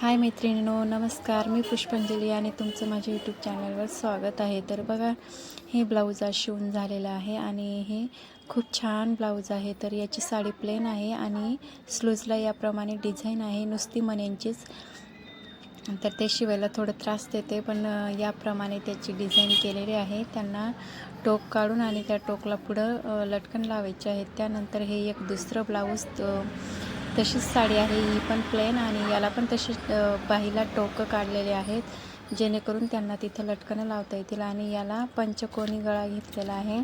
हाय मैत्रिणींनो, नमस्कार. मी पुष्पांजली आणि तुमचं माझ्या यूट्यूब चॅनलवर स्वागत आहे. तर बघा, हे ब्लाऊज आज शिवून झालेलं आहे आणि हे खूप छान ब्लाऊज आहे. तर याची साडी प्लेन आहे आणि स्लूजला याप्रमाणे डिझाईन आहे, नुसती मण्यांचीच. तर ते शिवायला थोडं त्रास देते, पण याप्रमाणे त्याची डिझाईन केलेली आहे. त्यांना टोक काढून आणि त्या टोकला पुढं लटकन लावायचे आहेत. त्यानंतर हे एक दुसरं ब्लाऊज तशीच साडी आहे, ही पण प्लेन आणि याला पण तशीच बाहीला टोकं काढलेले आहेत, जेणेकरून त्यांना तिथं लटकनं लावता येतील. आणि याला पंचकोनी गळा घेतलेला आहे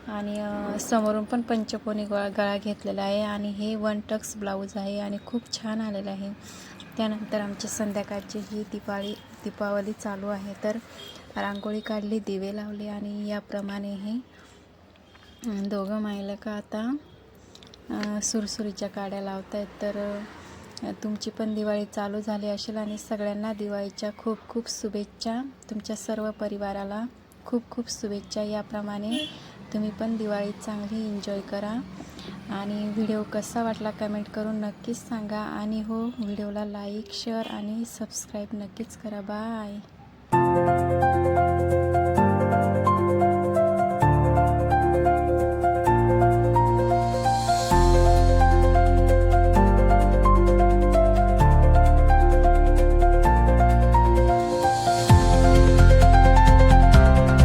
आणि समोरून पण पंचकोनी गळा घेतलेला आहे. आणि हे वन टक्स ब्लाऊज आहे आणि खूप छान आलेलं आहे. त्यानंतर आमची संध्याकाळची ही दीपावली चालू आहे. तर रांगोळी काढली, दिवे लावले आणि याप्रमाणे हे दोघं मायलेक आता सुरसुरीच्या काड्या लावत आहेत. तर तुमची पण दिवाळी चालू झाली असेल आणि सगळ्यांना दिवाळीच्या खूप खूप शुभेच्छा. तुमच्या सर्व परिवाराला खूप खूप शुभेच्छा. याप्रमाणे तुम्ही पण दिवाळी चांगली एन्जॉय करा. आणि व्हिडिओ कसा वाटला कमेंट करून नक्कीच सांगा. आणि हो, व्हिडिओला लाईक, शेअर आणि सबस्क्राईब नक्कीच करा. बाय.